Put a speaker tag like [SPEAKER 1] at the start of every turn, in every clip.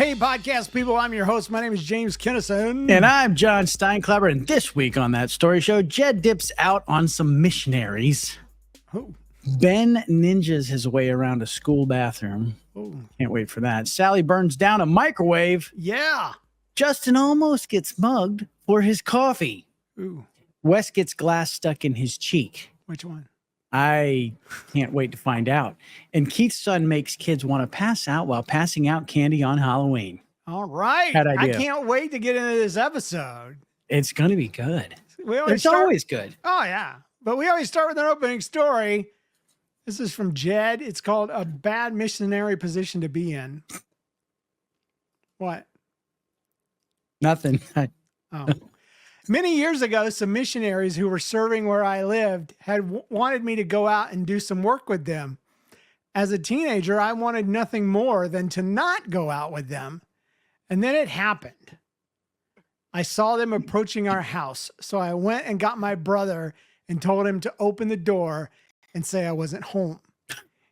[SPEAKER 1] Hey, podcast people, I'm your host. My name is James Kinnison.
[SPEAKER 2] And I'm John Steinklubber. And this week on That Story Show, Jed dips out on some missionaries.
[SPEAKER 1] Oh.
[SPEAKER 2] Ben ninjas his way around a school bathroom.
[SPEAKER 1] Oh.
[SPEAKER 2] Can't wait for that. Sally burns down a microwave.
[SPEAKER 1] Yeah.
[SPEAKER 2] Justin almost gets mugged for his coffee.
[SPEAKER 1] Ooh.
[SPEAKER 2] Wes gets glass stuck in his cheek.
[SPEAKER 1] Which one?
[SPEAKER 2] I can't wait to find out. And Keith's son makes kids want to pass out while passing out candy on Halloween.
[SPEAKER 1] All right.
[SPEAKER 2] Bad idea.
[SPEAKER 1] I can't wait to get into this episode.
[SPEAKER 2] It's going to be good.
[SPEAKER 1] It's
[SPEAKER 2] always good.
[SPEAKER 1] Oh, yeah. But we always start with an opening story. This is from Jed. It's called A Bad Missionary Position to Be In. What?
[SPEAKER 2] Nothing.
[SPEAKER 1] Oh. Many years ago, some missionaries who were serving where I lived had wanted me to go out and do some work with them. As a teenager, I wanted nothing more than to not go out with them. And then it happened. I saw them approaching our house, so I went and got my brother and told him to open the door and say I wasn't home.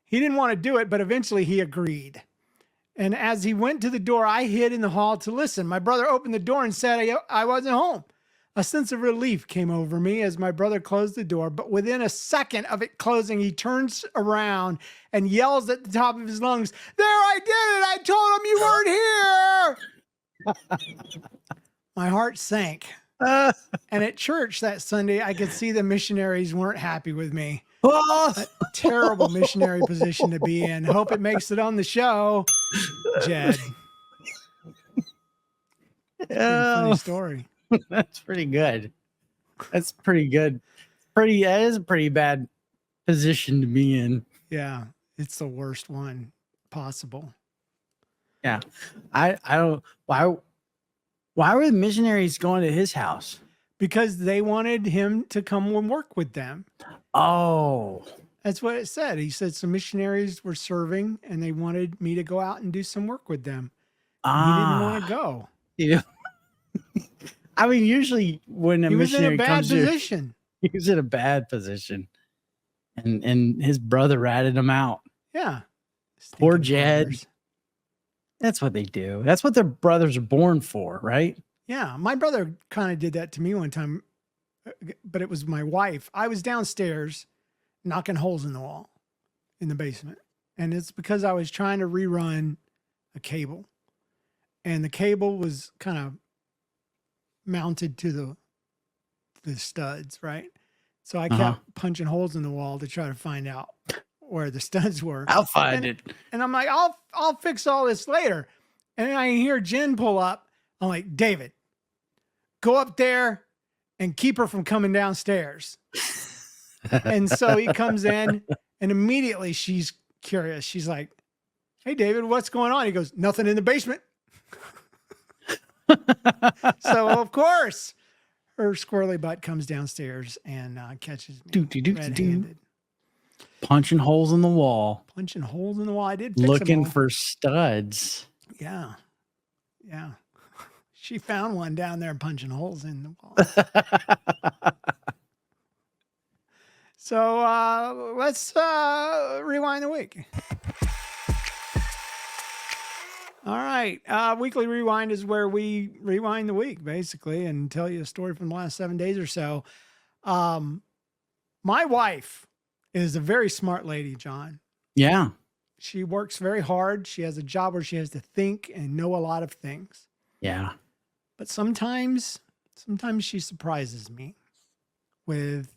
[SPEAKER 1] He didn't want to do it, but eventually he agreed. And as he went to the door, I hid in the hall to listen. My brother opened the door and said I wasn't home. A sense of relief came over me as my brother closed the door, but within a second of it closing, he turns around and yells at the top of his lungs, "There, I did it! I told him you weren't here!" My heart sank. And at church that Sunday, I could see the missionaries weren't happy with me. A terrible missionary position to be in. Hope it makes it on the show, Jed. Funny story.
[SPEAKER 2] That's pretty good. That's pretty good. That is a pretty bad position to be in.
[SPEAKER 1] Yeah, it's the worst one possible.
[SPEAKER 2] Yeah. I don't why were the missionaries going to his house?
[SPEAKER 1] Because they wanted him to come and work with them.
[SPEAKER 2] Oh.
[SPEAKER 1] That's what it said. He said some missionaries were serving and they wanted me to go out and do some work with them. He didn't want to go.
[SPEAKER 2] Yeah. I mean, usually when a missionary comes here, he was in a bad position. And his brother ratted him out.
[SPEAKER 1] Yeah.
[SPEAKER 2] Poor Jed. Brothers. That's what they do. That's what their brothers are born for, right?
[SPEAKER 1] Yeah. My brother kind of did that to me one time, but it was my wife. I was downstairs knocking holes in the wall in the basement. And it's because I was trying to rerun a cable. And the cable was kind of mounted to the studs, right? So I kept punching holes in the wall to try to find out where the studs were.
[SPEAKER 2] I'll find it.
[SPEAKER 1] And I'm like, I'll fix all this later. And then I hear Jen pull up. I'm like, David, go up there and keep her from coming downstairs. And so he comes in and immediately she's curious. She's like, "Hey, David, what's going on?" He goes, "Nothing in the basement." So of course her squirrely butt comes downstairs and catches me red-handed.
[SPEAKER 2] Punching holes in the wall.
[SPEAKER 1] Punching holes in the wall. I did fix
[SPEAKER 2] looking
[SPEAKER 1] them all.
[SPEAKER 2] For studs.
[SPEAKER 1] Yeah. She found one down there punching holes in the wall. So let's rewind the week. All right. Weekly Rewind is where we rewind the week, basically, and tell you a story from the last 7 days or so. My wife is a very smart lady, John.
[SPEAKER 2] Yeah.
[SPEAKER 1] She works very hard. She has a job where she has to think and know a lot of things.
[SPEAKER 2] Yeah.
[SPEAKER 1] But sometimes she surprises me with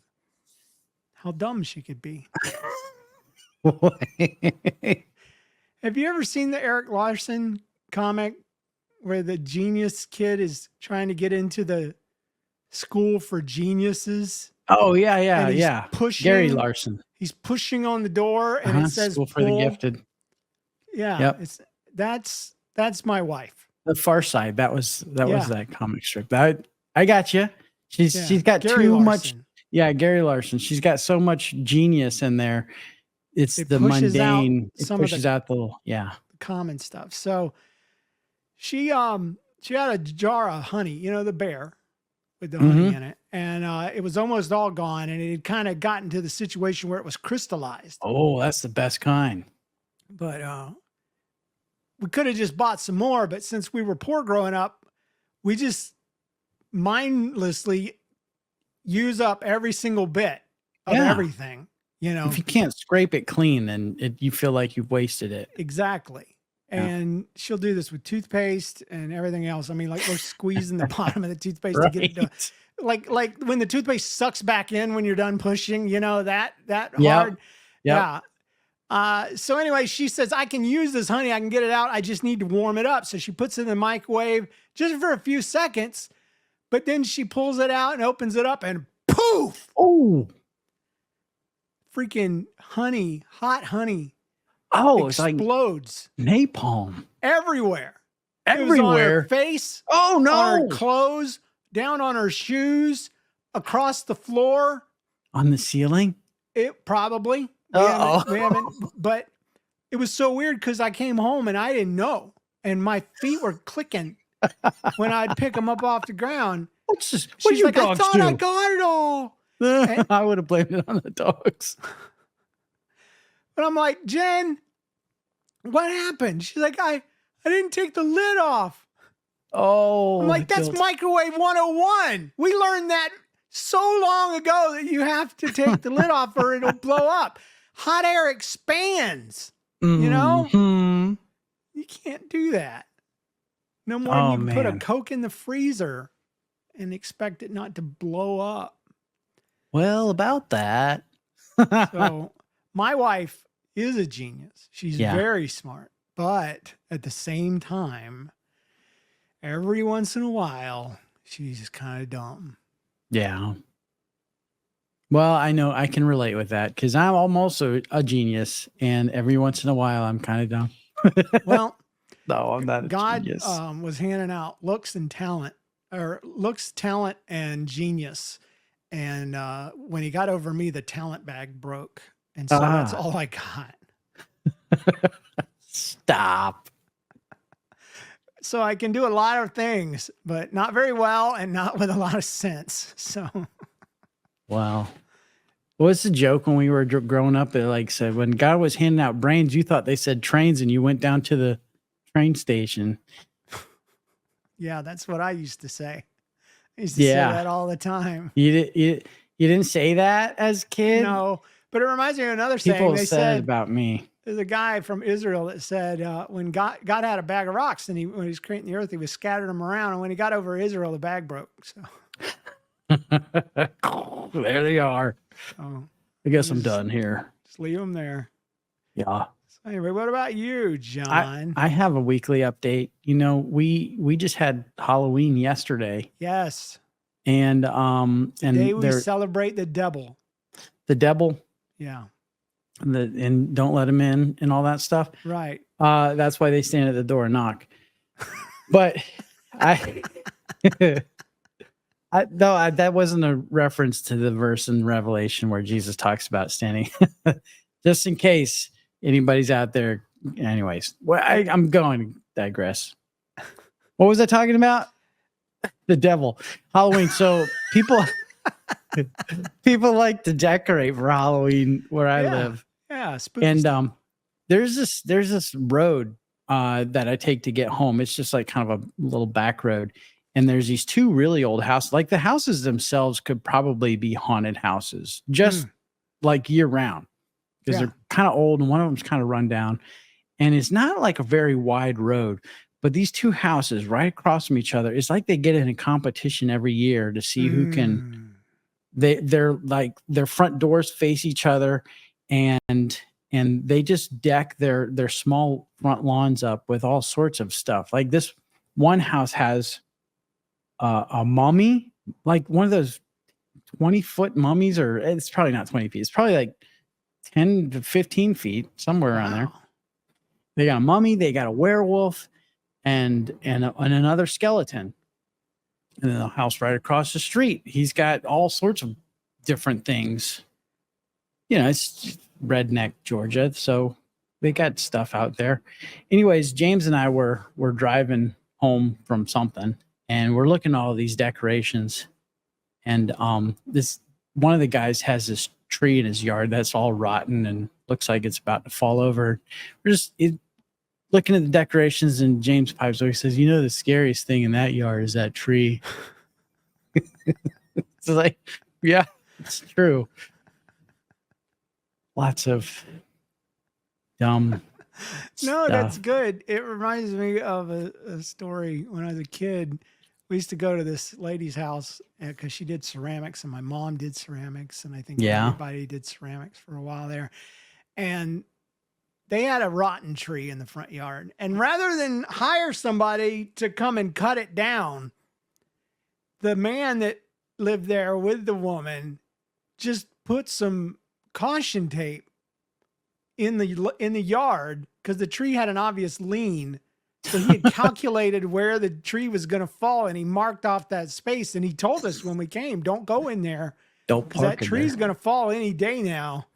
[SPEAKER 1] how dumb she could be. Have you ever seen the Eric Larson comic where the genius kid is trying to get into the school for geniuses?
[SPEAKER 2] Oh, yeah.
[SPEAKER 1] Pushing,
[SPEAKER 2] Gary Larson.
[SPEAKER 1] He's pushing on the door and it says
[SPEAKER 2] School for the Gifted.
[SPEAKER 1] Yeah. Yep. That's my wife.
[SPEAKER 2] The Far Side. That was that comic strip. I got you. She's got
[SPEAKER 1] Gary
[SPEAKER 2] too
[SPEAKER 1] Larson.
[SPEAKER 2] much. Yeah, Gary Larson. She's got so much genius in there. It's the mundane. It pushes out the
[SPEAKER 1] common stuff. So she had a jar of honey, the bear with the honey in it. And it was almost all gone. And it had kind of gotten to the situation where it was crystallized.
[SPEAKER 2] Oh, that's the best kind.
[SPEAKER 1] But we could have just bought some more, but since we were poor growing up, we just mindlessly use up every single bit of everything. You know,
[SPEAKER 2] if you can't scrape it clean, then you feel like you've wasted it.
[SPEAKER 1] Exactly. And she'll do this with toothpaste and everything else. I mean, like we're squeezing the bottom of the toothpaste to get it done. Like when the toothpaste sucks back in when you're done pushing, you know, that hard. Yeah. So anyway, she says, I can use this, honey. I can get it out. I just need to warm it up. So she puts it in the microwave just for a few seconds, but then she pulls it out and opens it up and poof.
[SPEAKER 2] Oh,
[SPEAKER 1] freaking honey, hot honey.
[SPEAKER 2] Oh,
[SPEAKER 1] explodes.
[SPEAKER 2] It's like napalm
[SPEAKER 1] everywhere.
[SPEAKER 2] Everywhere.
[SPEAKER 1] It was on her face.
[SPEAKER 2] Oh no.
[SPEAKER 1] On her clothes, down on her shoes, across the floor.
[SPEAKER 2] On the ceiling?
[SPEAKER 1] It probably. We haven't, but it was so weird because I came home and I didn't know. And my feet were clicking when I'd pick them up off the ground.
[SPEAKER 2] She's
[SPEAKER 1] like, I thought I got it all. And
[SPEAKER 2] I would have blamed it on the dogs.
[SPEAKER 1] But I'm like, Jen, what happened? She's like, I didn't take the lid off.
[SPEAKER 2] Oh.
[SPEAKER 1] I'm like, that's microwave 101. We learned that so long ago that you have to take the lid off or it'll blow up. Hot air expands, you know? You can't do that. No more than you can put a Coke in the freezer and expect it not to blow up.
[SPEAKER 2] Well, about that.
[SPEAKER 1] So my wife is a genius. She's very smart. But at the same time, every once in a while, she's just kind of dumb.
[SPEAKER 2] Yeah. Well, I know I can relate with that because I'm almost a genius. And every once in a while, I'm kind of dumb.
[SPEAKER 1] Well,
[SPEAKER 2] no, I'm not a genius.
[SPEAKER 1] God was handing out looks, talent, and genius. And when he got over me, the talent bag broke. And so that's all I got.
[SPEAKER 2] Stop.
[SPEAKER 1] So I can do a lot of things, but not very well and not with a lot of sense. So.
[SPEAKER 2] Wow. What's the joke when we were growing up? It like said, when God was handing out brains, you thought they said trains and you went down to the train station.
[SPEAKER 1] Yeah, that's what I used to say. I used to say that all the time.
[SPEAKER 2] You didn't say that as a kid?
[SPEAKER 1] No, but it reminds me of another saying.
[SPEAKER 2] People
[SPEAKER 1] they
[SPEAKER 2] said it about me.
[SPEAKER 1] There's a guy from Israel that said when God had a bag of rocks and when he was creating the earth, he was scattering them around. And when he got over Israel, the bag broke. So
[SPEAKER 2] there they are. I guess I'm done here.
[SPEAKER 1] Just leave them there.
[SPEAKER 2] Yeah.
[SPEAKER 1] So anyway, what about you, John?
[SPEAKER 2] I have a weekly update. You know, we just had Halloween yesterday.
[SPEAKER 1] Yes.
[SPEAKER 2] And
[SPEAKER 1] today we celebrate the devil.
[SPEAKER 2] The devil.
[SPEAKER 1] Yeah.
[SPEAKER 2] And don't let him in and all that stuff.
[SPEAKER 1] Right.
[SPEAKER 2] That's why they stand at the door and knock. But that wasn't a reference to the verse in Revelation where Jesus talks about standing. Just in case anybody's out there. Anyways, well, I'm going to digress. What was I talking about? The devil. Halloween. So people like to decorate for Halloween where I live.
[SPEAKER 1] Yeah, spooky
[SPEAKER 2] and
[SPEAKER 1] stuff.
[SPEAKER 2] there's this road that I take to get home. It's just like kind of a little back road. And there's these two really old houses. Like the houses themselves could probably be haunted houses, just like year round, because they're kind of old and one of them's kind of run down. And it's not like a very wide road, but these two houses right across from each other, it's like they get in a competition every year to see who can. They're like their front doors face each other, and they just deck their small front lawns up with all sorts of stuff. Like this one house has a mummy, like one of those 20-foot mummies, or it's probably not 20 feet. It's probably like 10 to 15 feet, somewhere around there. They got a mummy, they got a werewolf, and another skeleton. And then the house right across the street, he's got all sorts of different things. You know, it's redneck Georgia, so they got stuff out there. Anyways, James and I were driving home from something, and we're looking at all these decorations. And this one of the guys has this tree in his yard that's all rotten and looks like it's about to fall over. looking at the decorations, and James pipes up. He says, "You know, the scariest thing in that yard is that tree." It's like, yeah, it's true. Lots of dumb
[SPEAKER 1] No, that's
[SPEAKER 2] stuff.
[SPEAKER 1] good. It reminds me of a story when I was a kid. We used to go to this lady's house because she did ceramics, and my mom did ceramics, and I think
[SPEAKER 2] Yeah.
[SPEAKER 1] everybody did ceramics for a while there. And they had a rotten tree in the front yard. And rather than hire somebody to come and cut it down, the man that lived there with the woman just put some caution tape in the yard because the tree had an obvious lean. So he had calculated where the tree was going to fall, and he marked off that space. And he told us when we came, "Don't go in there
[SPEAKER 2] Don't
[SPEAKER 1] because that
[SPEAKER 2] park in
[SPEAKER 1] tree's
[SPEAKER 2] there.
[SPEAKER 1] going to fall any day now."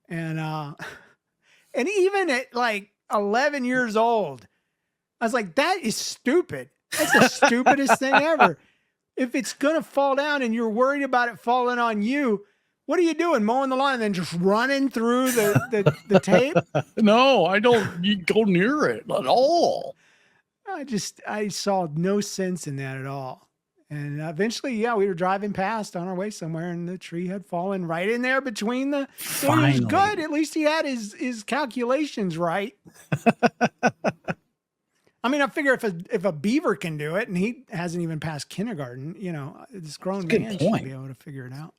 [SPEAKER 1] And and even at like 11 years old, I was like, "That is stupid. That's the stupidest thing ever. If it's going to fall down and you're worried about it falling on you, what are you doing? Mowing the lawn and then just running through the tape?"
[SPEAKER 2] No, I don't go near it at all.
[SPEAKER 1] I saw no sense in that at all. And eventually, yeah, we were driving past on our way somewhere, and the tree had fallen right in there between the. So it was good. At least he had his calculations right. I mean, I figure if a beaver can do it, and he hasn't even passed kindergarten, this grown man should be able to figure it out.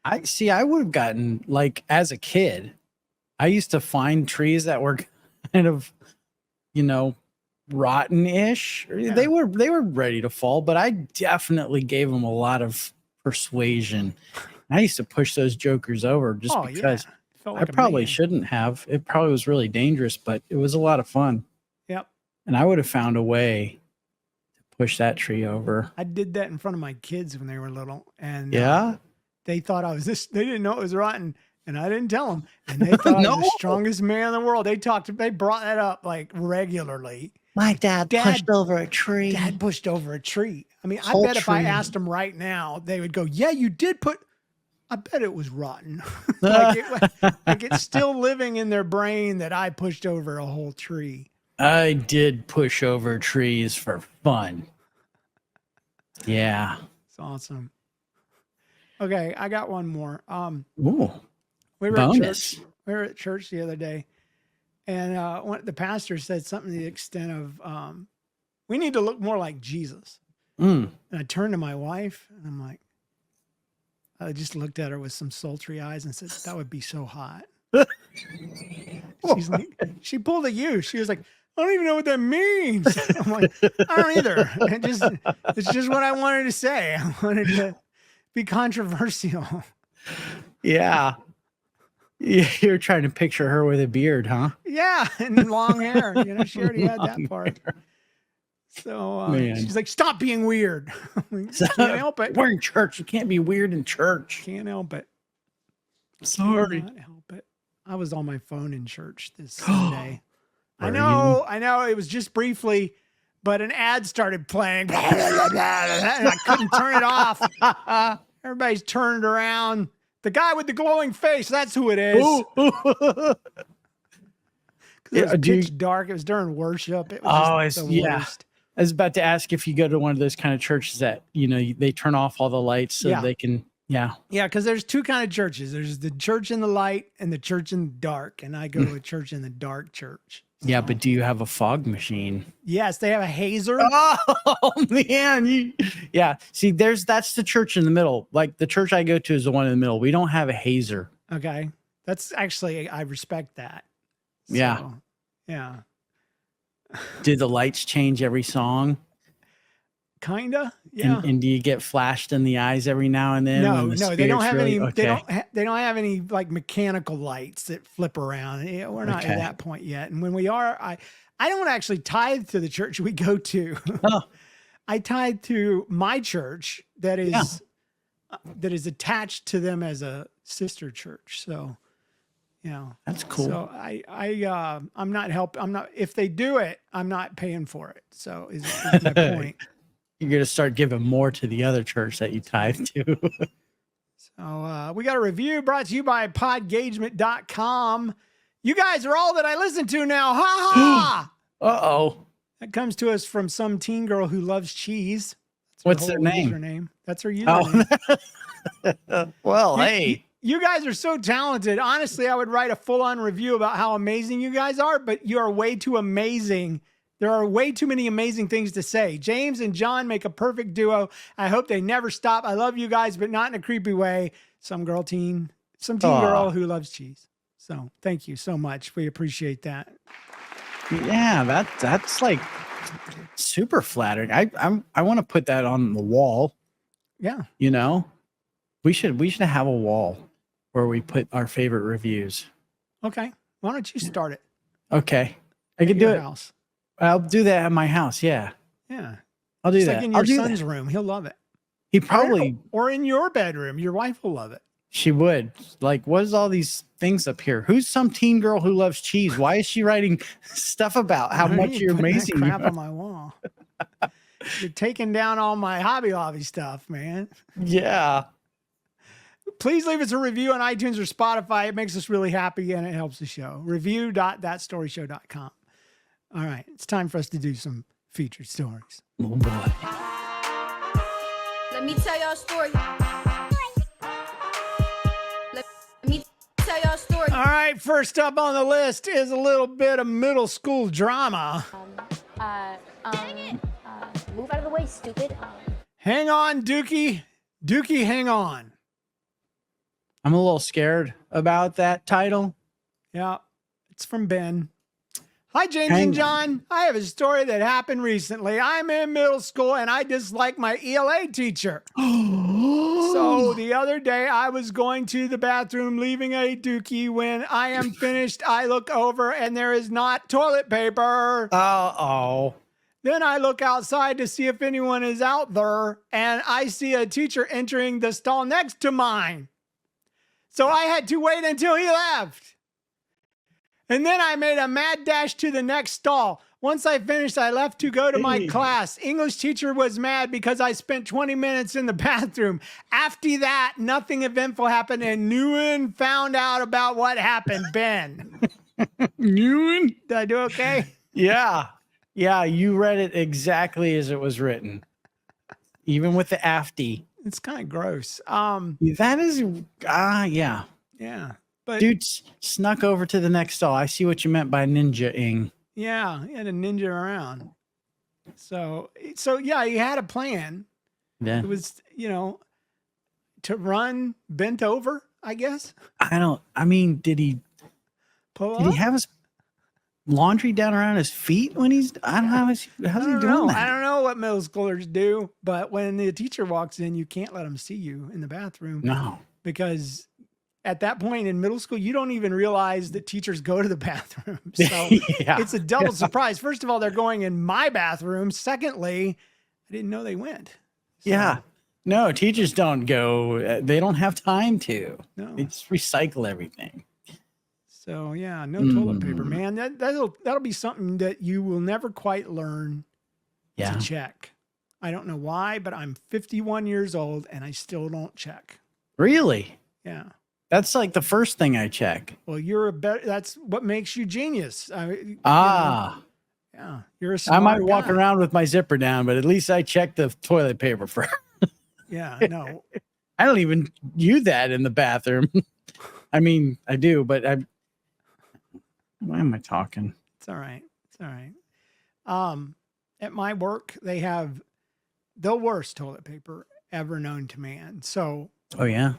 [SPEAKER 2] I would have gotten, like, as a kid, I used to find trees that were kind of, rotten-ish.
[SPEAKER 1] Yeah.
[SPEAKER 2] They were ready to fall, but I definitely gave them a lot of persuasion. I used to push those jokers over just because I probably shouldn't have. It probably was really dangerous, but it was a lot of fun.
[SPEAKER 1] Yep.
[SPEAKER 2] And I would have found a way to push that tree over.
[SPEAKER 1] I did that in front of my kids when they were little, and they thought I was they didn't know it was rotten, and I didn't tell them, and they thought I was the strongest man in the world. They brought that up like regularly.
[SPEAKER 2] My dad pushed over a tree.
[SPEAKER 1] Dad pushed over a tree. I mean, I bet if I asked them right now, they would go, "Yeah, you did put." I bet it was rotten. like it's still living in their brain that I pushed over a whole tree.
[SPEAKER 2] I did push over trees for fun. Yeah.
[SPEAKER 1] It's awesome. Okay, I got one more.
[SPEAKER 2] Ooh,
[SPEAKER 1] we were at church. We were at church the other day, and the pastor said something to the extent of, "We need to look more like Jesus." And I turned to my wife, and I'm like, I just looked at her with some sultry eyes and said, "That would be so hot." She's like, she pulled a U. She was like, "I don't even know what that means." I'm like, "I don't either. It's just what I wanted to say. I wanted to be controversial."
[SPEAKER 2] Yeah. You're trying to picture her with a beard, huh?
[SPEAKER 1] Yeah, and long hair. She already had that part. So she's like, "Stop being weird." Like, can't help it.
[SPEAKER 2] We're in church. You can't be weird in church.
[SPEAKER 1] Can't help it.
[SPEAKER 2] Sorry.
[SPEAKER 1] Can't help it. I was on my phone in church this Sunday. I know. It was just briefly, but an ad started playing, and I couldn't turn it off. Everybody's turned around. The guy with the glowing face, that's who it is. It was pitch dark. It was during worship. It was the worst.
[SPEAKER 2] I was about to ask if you go to one of those kind of churches that, they turn off all the lights so they can, Yeah,
[SPEAKER 1] because there's two kind of churches. There's the church in the light and the church in the dark. And I go to a church in the dark church. So.
[SPEAKER 2] Yeah, but do you have a fog machine?
[SPEAKER 1] Yes, they have a hazer.
[SPEAKER 2] Oh, man. Yeah. See, that's the church in the middle. Like the church I go to is the one in the middle. We don't have a hazer.
[SPEAKER 1] Okay. That's actually, I respect that. So, yeah.
[SPEAKER 2] Do the lights change every song?
[SPEAKER 1] Kinda, yeah.
[SPEAKER 2] And do you get flashed in the eyes every now and then?
[SPEAKER 1] No, they don't have any. Okay. They don't have any like mechanical lights that flip around. We're not at that point yet. And when we are, I don't actually tithe to the church we go to. Oh. I tithe to my church that is attached to them as a sister church. So. Yeah,
[SPEAKER 2] that's cool.
[SPEAKER 1] So I'm not if they do it, I'm not paying for it. So is my point.
[SPEAKER 2] You're going to start giving more to the other church that you tithe to.
[SPEAKER 1] So we got a review brought to you by podgagement.com. You guys are all that I listen to now. Ha ha!
[SPEAKER 2] Uh-oh.
[SPEAKER 1] That comes to us from some teen girl who loves cheese. That's her
[SPEAKER 2] What's their
[SPEAKER 1] whole
[SPEAKER 2] name?
[SPEAKER 1] username. That's her username.
[SPEAKER 2] Well,
[SPEAKER 1] You-
[SPEAKER 2] hey.
[SPEAKER 1] You guys are so talented. Honestly, I would write a full-on review about how amazing you guys are, but you are way too amazing. There are way too many amazing things to say. James and John make a perfect duo. I hope they never stop. I love you guys, but not in a creepy way. Some teen girl who loves cheese. So thank you so much. We appreciate that.
[SPEAKER 2] Yeah, that's like super flattering. I want to put that on the wall.
[SPEAKER 1] Yeah.
[SPEAKER 2] You know, we should have a wall where we put our favorite reviews.
[SPEAKER 1] Okay. Why don't you start it?
[SPEAKER 2] Okay, I can do it.
[SPEAKER 1] House.
[SPEAKER 2] I'll do that at my house. Yeah.
[SPEAKER 1] Yeah.
[SPEAKER 2] I'll do
[SPEAKER 1] It's
[SPEAKER 2] that.
[SPEAKER 1] like in
[SPEAKER 2] I'll
[SPEAKER 1] your
[SPEAKER 2] do
[SPEAKER 1] son's
[SPEAKER 2] that.
[SPEAKER 1] room. He'll love it.
[SPEAKER 2] He probably
[SPEAKER 1] Or in your bedroom. Your wife will love it.
[SPEAKER 2] She would. Like, what is all these things up here? Who's some teen girl who loves cheese? Why is she writing stuff about how much you're amazing?
[SPEAKER 1] Crap on my wall. You're taking down all my Hobby Lobby stuff, man.
[SPEAKER 2] Yeah.
[SPEAKER 1] Please leave us a review on iTunes or Spotify. It makes us really happy and it helps the show. Review.thatstoryshow.com. All right. It's time for us to do some featured stories.
[SPEAKER 2] Oh, boy.
[SPEAKER 3] Let me tell y'all a story. Let me tell y'all a story.
[SPEAKER 1] All right. First up on the list is a little bit of middle school drama.
[SPEAKER 4] Move out of the way, stupid.
[SPEAKER 1] Hang on, Dookie. Dookie, hang on.
[SPEAKER 2] I'm a little scared about that title.
[SPEAKER 1] Yeah, it's from Ben. Hi, James and John. I have a story that happened recently. I'm in middle school and I dislike my ELA teacher. So the other day I was going to the bathroom, leaving a dookie. When I am finished, I look over and there is not toilet paper.
[SPEAKER 2] Uh-oh.
[SPEAKER 1] Then I look outside to see if anyone is out there, and I see a teacher entering the stall next to mine. So I had to wait until he left. And then I made a mad dash to the next stall. Once I finished, I left to go to my class. English teacher was mad because I spent 20 minutes in the bathroom. After that, nothing eventful happened, and Newen found out about what happened. Ben.
[SPEAKER 2] Newen?
[SPEAKER 1] Did I do okay?
[SPEAKER 2] Yeah. Yeah, you read it exactly as it was written. Even with the afty.
[SPEAKER 1] It's kind of gross.
[SPEAKER 2] That is, yeah.
[SPEAKER 1] Yeah. But
[SPEAKER 2] Dude snuck over to the next stall. I see what you meant by ninja-ing.
[SPEAKER 1] yeah, he had a ninja around. So yeah, he had a plan.
[SPEAKER 2] Yeah.
[SPEAKER 1] It was, to run bent over, I guess.
[SPEAKER 2] Did he
[SPEAKER 1] Pull
[SPEAKER 2] Did
[SPEAKER 1] up?
[SPEAKER 2] he have his laundry down around his feet when he's? I don't know. How's he doing that?
[SPEAKER 1] I don't know what middle schoolers do, but when the teacher walks in, you can't let them see you in the bathroom.
[SPEAKER 2] No.
[SPEAKER 1] Because at that point in middle school, you don't even realize that teachers go to the bathroom. So
[SPEAKER 2] Yeah.
[SPEAKER 1] it's a double surprise. First of all, they're going in my bathroom. Secondly, I didn't know they went. So,
[SPEAKER 2] Yeah. No, teachers don't go. They don't have time to.
[SPEAKER 1] No.
[SPEAKER 2] They just recycle everything.
[SPEAKER 1] So yeah, no toilet paper, man. That'll be something that you will never quite learn
[SPEAKER 2] Yeah.
[SPEAKER 1] to check. I don't know why, but I'm 51 years old and I still don't check.
[SPEAKER 2] Really?
[SPEAKER 1] Yeah.
[SPEAKER 2] That's like the first thing I check.
[SPEAKER 1] Well, that's what makes you genius.
[SPEAKER 2] Ah.
[SPEAKER 1] Yeah. You're a smart
[SPEAKER 2] I might walk
[SPEAKER 1] guy.
[SPEAKER 2] around with my zipper down, but at least I check the toilet paper first.
[SPEAKER 1] Yeah, no.
[SPEAKER 2] I don't even use that in the bathroom. I mean, I do, but why am I talking?
[SPEAKER 1] It's all right. It's all right. At my work, they have the worst toilet paper ever known to man. So
[SPEAKER 2] Oh, yeah.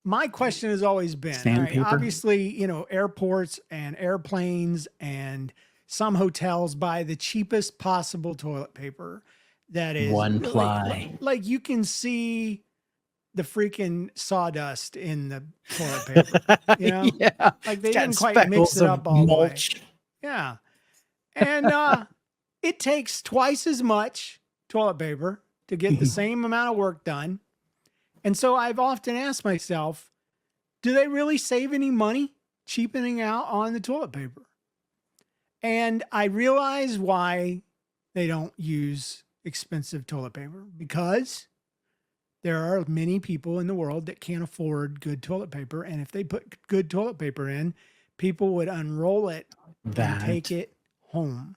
[SPEAKER 1] my question has always been,
[SPEAKER 2] Sandpaper?
[SPEAKER 1] obviously, airports and airplanes and some hotels buy the cheapest possible toilet paper that is
[SPEAKER 2] One
[SPEAKER 1] really-
[SPEAKER 2] ply.
[SPEAKER 1] Like you can see the freaking sawdust in the toilet paper. You know?
[SPEAKER 2] Yeah.
[SPEAKER 1] Like they
[SPEAKER 2] It's got
[SPEAKER 1] didn't quite mix
[SPEAKER 2] speckles
[SPEAKER 1] it
[SPEAKER 2] of
[SPEAKER 1] up all the way.
[SPEAKER 2] mulch.
[SPEAKER 1] Yeah. And it takes twice as much toilet paper to get the same amount of work done. And so I've often asked myself, do they really save any money cheapening out on the toilet paper? And I realize why they don't use expensive toilet paper, because there are many people in the world that can't afford good toilet paper. And if they put good toilet paper in, people would unroll it and
[SPEAKER 2] That
[SPEAKER 1] take it home,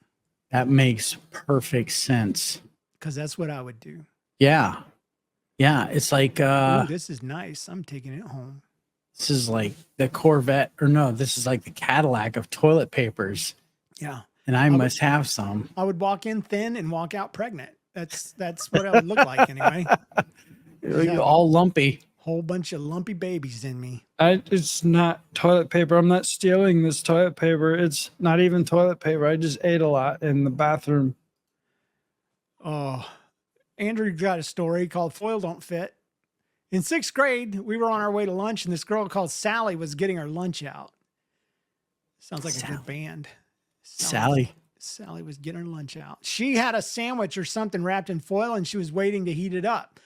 [SPEAKER 2] that makes perfect sense.
[SPEAKER 1] because that's what I would do.
[SPEAKER 2] Yeah. Yeah. It's like
[SPEAKER 1] Ooh, this is nice. I'm taking it home.
[SPEAKER 2] this is like the Corvette, or no, this is like the Cadillac of toilet papers.
[SPEAKER 1] Yeah.
[SPEAKER 2] And I must have some.
[SPEAKER 1] I would walk in thin and walk out pregnant. That's what I would look like anyway. have
[SPEAKER 2] All lumpy.
[SPEAKER 1] Whole bunch of lumpy babies in me.
[SPEAKER 5] It's not toilet paper. I'm not stealing this toilet paper. It's not even toilet paper. I just ate a lot in the bathroom.
[SPEAKER 1] Oh, Andrew got a story called Foil Don't Fit. In 6th grade, we were on our way to lunch, and this girl called Sally was getting her lunch out. Sounds like a
[SPEAKER 2] Sally.
[SPEAKER 1] good band.
[SPEAKER 2] Sally.
[SPEAKER 1] Sally was getting her lunch out. She had a sandwich or something wrapped in foil, and she was waiting to heat it up.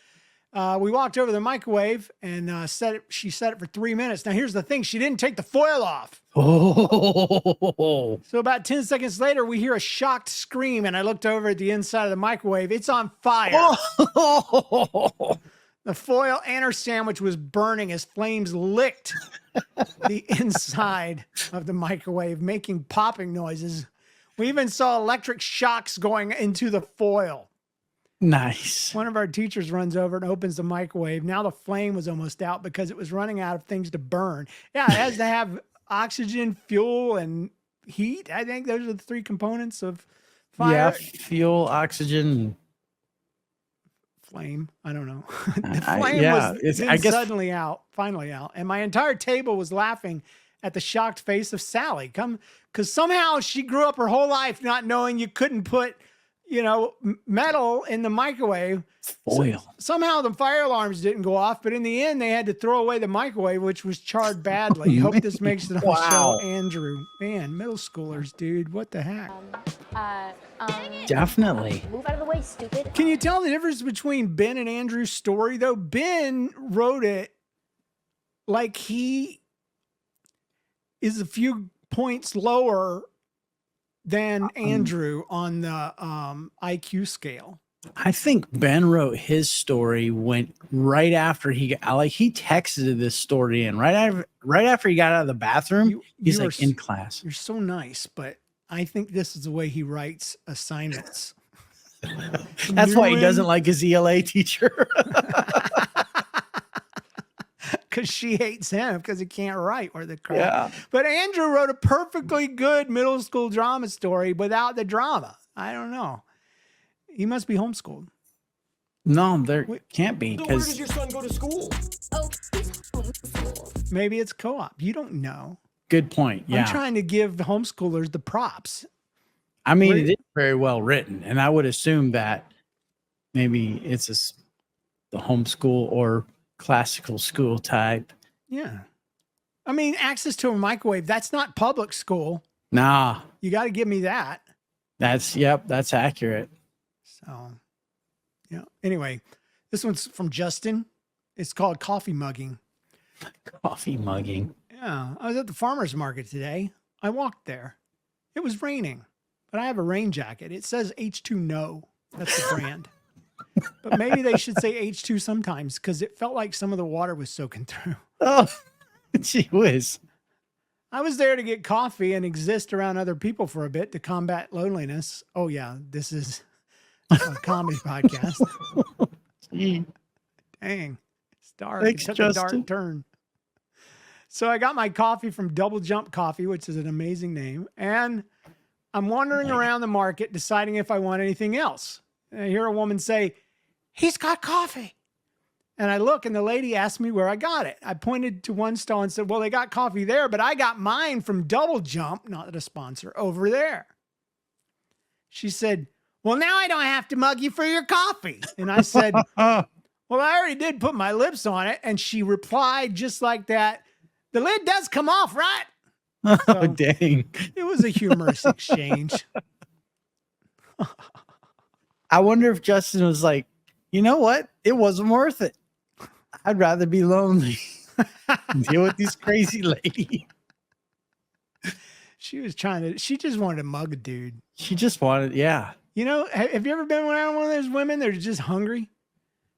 [SPEAKER 1] We walked over to the microwave and she set it for 3 minutes. Now, here's the thing. She didn't take the foil off.
[SPEAKER 2] Oh.
[SPEAKER 1] So about 10 seconds later, we hear a shocked scream, and I looked over at the inside of the microwave. It's on fire.
[SPEAKER 2] Oh.
[SPEAKER 1] The foil and her sandwich was burning as flames licked the inside of the microwave, making popping noises. We even saw electric shocks going into the foil.
[SPEAKER 2] Nice.
[SPEAKER 1] One of our teachers runs over and opens the microwave. Now the flame was almost out because it was running out of things to burn. Yeah, it has to have oxygen, fuel, and heat. I think those are the 3 components of fire.
[SPEAKER 2] Yeah, fuel, oxygen.
[SPEAKER 1] Flame. I don't know. The flame was
[SPEAKER 2] I guess
[SPEAKER 1] finally out. And my entire table was laughing at the shocked face of Sally. Because somehow she grew up her whole life not knowing you couldn't put, metal in the microwave.
[SPEAKER 2] foil.
[SPEAKER 1] Somehow the fire alarms didn't go off, but in the end they had to throw away the microwave, which was charred badly. Hope this makes it on the show, Andrew. Man, middle schoolers, dude. What the heck?
[SPEAKER 2] Definitely.
[SPEAKER 4] Move out of the way, stupid.
[SPEAKER 1] Can you tell the difference between Ben and Andrew's story, though? Ben wrote it like he is a few points lower than Andrew on the IQ scale.
[SPEAKER 2] I think Ben wrote his story went right after he texted this story in right after he got out of the bathroom. He's like in class.
[SPEAKER 1] You're so nice, but I think this is the way he writes assignments.
[SPEAKER 2] That's why he doesn't like his ELA teacher.
[SPEAKER 1] Because she hates him because he can't write or the crap.
[SPEAKER 2] Yeah.
[SPEAKER 1] But Andrew wrote a perfectly good middle school drama story without the drama. I don't know. He must be homeschooled.
[SPEAKER 2] No, there can't be.
[SPEAKER 6] So where does your son go to school?
[SPEAKER 3] Oh, he's homeschooled.
[SPEAKER 1] Maybe it's co-op. You don't know.
[SPEAKER 2] Good point. Yeah.
[SPEAKER 1] I'm trying to give homeschoolers the props.
[SPEAKER 2] I mean, it is very well written, and I would assume that maybe it's the homeschool or classical school type.
[SPEAKER 1] Yeah. I mean, access to a microwave, that's not public school.
[SPEAKER 2] Nah,
[SPEAKER 1] You got to give me that.
[SPEAKER 2] that's accurate.
[SPEAKER 1] So, yeah. Anyway, this one's from Justin. It's called Coffee Mugging.
[SPEAKER 2] Coffee mugging.
[SPEAKER 1] Yeah. I was at the farmer's market today. I walked there. It was raining, but I have a rain jacket. It says H2 No. That's the brand. But maybe they should say H2 sometimes because it felt like some of the water was soaking through.
[SPEAKER 2] Oh, gee whiz.
[SPEAKER 1] I was there to get coffee and exist around other people for a bit to combat loneliness. Oh, yeah. This is a comedy podcast.
[SPEAKER 2] Gee.
[SPEAKER 1] Dang. It's dark.
[SPEAKER 2] Thanks,
[SPEAKER 1] It took
[SPEAKER 2] Justin.
[SPEAKER 1] a dark turn. So I got my coffee from Double Jump Coffee, which is an amazing name. And I'm wandering around the market deciding if I want anything else. And I hear a woman say, "He's got coffee." And I look and the lady asked me where I got it. I pointed to one stall and said, "Well, they got coffee there, but I got mine from Double Jump," not a sponsor, "over there." She said, "Well, now I don't have to mug you for your coffee." And I said, "Well, I already did put my lips on it." And she replied just like that, "The lid does come off, right?"
[SPEAKER 2] Oh,
[SPEAKER 1] So-
[SPEAKER 2] dang.
[SPEAKER 1] It was a humorous exchange.
[SPEAKER 2] I wonder if Justin was like, you know what? It wasn't worth it. I'd rather be lonely than deal with this crazy lady.
[SPEAKER 1] She just wanted to mug a dude.
[SPEAKER 2] She just wanted, yeah.
[SPEAKER 1] You know, have you ever been around one of those women? They're just hungry.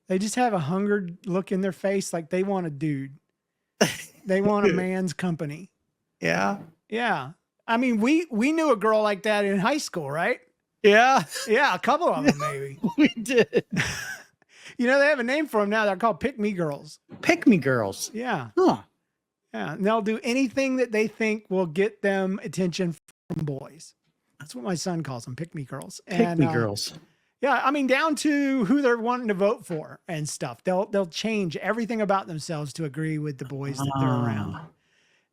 [SPEAKER 1] They just have a hungered look in their face like they want a dude. They want a man's company.
[SPEAKER 2] Yeah.
[SPEAKER 1] Yeah. I mean, we knew a girl like that in high school, right?
[SPEAKER 2] Yeah,
[SPEAKER 1] Yeah, a couple of them maybe.
[SPEAKER 2] we did.
[SPEAKER 1] You know, they have a name for them now. They're called pick me girls.
[SPEAKER 2] Pick me girls.
[SPEAKER 1] Yeah.
[SPEAKER 2] Huh.
[SPEAKER 1] Yeah. And they'll do anything that they think will get them attention from boys. That's what my son calls them, pick me girls.
[SPEAKER 2] Pick me girls.
[SPEAKER 1] Yeah, I mean, down to who they're wanting to vote for and stuff. They'll change everything about themselves to agree with the boys that they're around.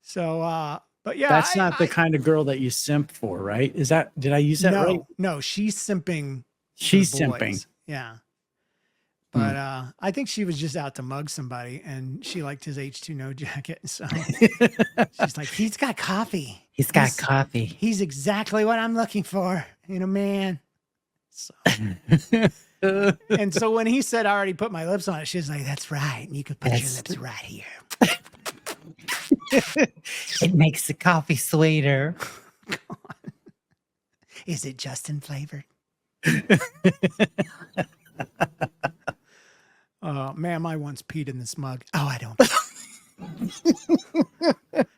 [SPEAKER 1] So, but yeah,
[SPEAKER 2] That's not the kind of girl that you simp for, right? Did I use that right?
[SPEAKER 1] No, she's simping.
[SPEAKER 2] She's
[SPEAKER 1] for the boys.
[SPEAKER 2] simping.
[SPEAKER 1] Yeah. But I think she was just out to mug somebody, and she liked his H2No jacket. So she's like, he's got coffee.
[SPEAKER 2] He's got coffee.
[SPEAKER 1] He's exactly what I'm looking for in a man. So. And so when he said, I already put my lips on it, she was like, that's right. And you could put your lips right here.
[SPEAKER 2] It makes the coffee sweeter.
[SPEAKER 1] Is it Justin flavored? Ma'am, I once peed in this mug. Oh, I don't.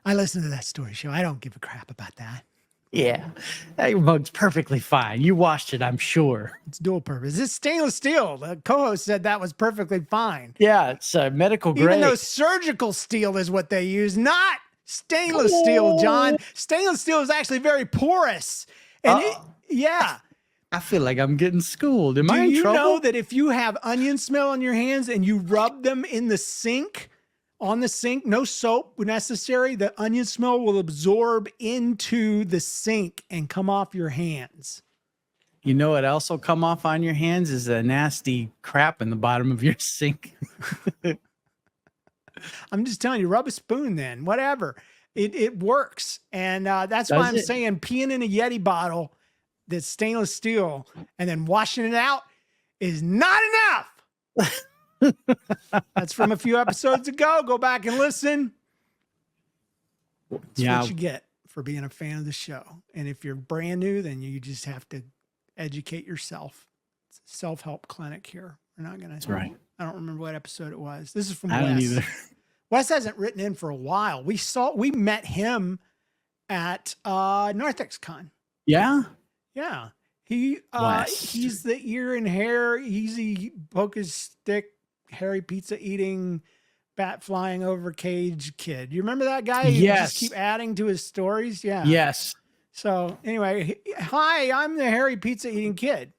[SPEAKER 1] I listen to that story show. I don't give a crap about that.
[SPEAKER 2] Yeah. That mug's perfectly fine. You washed it, I'm sure.
[SPEAKER 1] It's dual purpose. It's stainless steel. The co-host said that was perfectly fine.
[SPEAKER 2] Yeah, it's medical grade.
[SPEAKER 1] Even though surgical steel is what they use, not stainless steel, John. Stainless steel is actually very porous. And yeah.
[SPEAKER 2] I feel like I'm getting schooled. Am
[SPEAKER 1] Do
[SPEAKER 2] I in
[SPEAKER 1] you
[SPEAKER 2] trouble?
[SPEAKER 1] know that if you have onion smell on your hands and you rub them in the sink, on the sink, no soap necessary, the onion smell will absorb into the sink and come off your hands.
[SPEAKER 2] You know what else will come off on your hands is a nasty crap in the bottom of your sink.
[SPEAKER 1] I'm just telling you, rub a spoon then, whatever. It works. And that's why I'm saying peeing in a Yeti bottle that's stainless steel and then washing it out is not enough. That's from a few episodes ago. Go back and listen. That's what you get for being a fan of the show. And if you're brand new, then you just have to educate yourself. It's a self-help clinic here. We're not going to.
[SPEAKER 2] That's right.
[SPEAKER 1] I don't remember what episode it was. This is from
[SPEAKER 2] I
[SPEAKER 1] Wes.
[SPEAKER 2] don't either.
[SPEAKER 1] Wes hasn't written in for a while. We met him at Narthex Con.
[SPEAKER 2] Yeah.
[SPEAKER 1] Yeah. He's the ear and hair, easy focus stick, hairy pizza eating, bat flying over cage kid. You remember that guy? You just keep adding to his stories. Yeah.
[SPEAKER 2] Yes.
[SPEAKER 1] So anyway, hi, I'm the hairy pizza eating kid.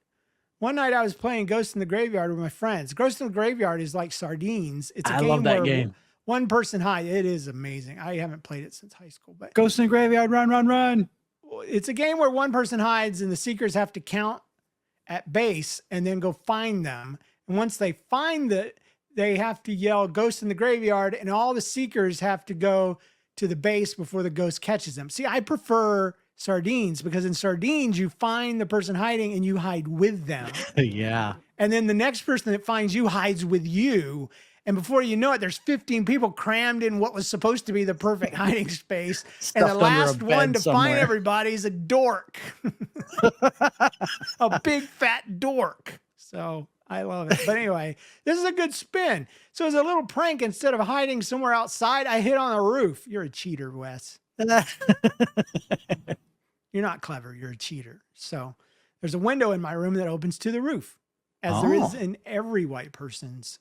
[SPEAKER 1] One night I was playing Ghost in the Graveyard with my friends. Ghost in the Graveyard is like sardines. It's a game
[SPEAKER 2] love that
[SPEAKER 1] where
[SPEAKER 2] game.
[SPEAKER 1] One person hides. It is amazing. I haven't played it since high school, but
[SPEAKER 2] Ghost in the Graveyard, run, run, run.
[SPEAKER 1] It's a game where one person hides and the seekers have to count at base and then go find them. And once they find they have to yell ghost in the graveyard, and all the seekers have to go to the base before the ghost catches them. See, I prefer sardines because in sardines, you find the person hiding and you hide with them.
[SPEAKER 2] Yeah.
[SPEAKER 1] And then the next person that finds you hides with you. And before you know it, there's 15 people crammed in what was supposed to be the perfect hiding space. And the last one to find everybody is a dork. A big fat dork. So I love it. But anyway, this is a good spin. So as a little prank, instead of hiding somewhere outside, I hid on a roof. You're a cheater, Wes. You're not clever. You're a cheater. So there's a window in my room that opens to the roof, as there is in every white person's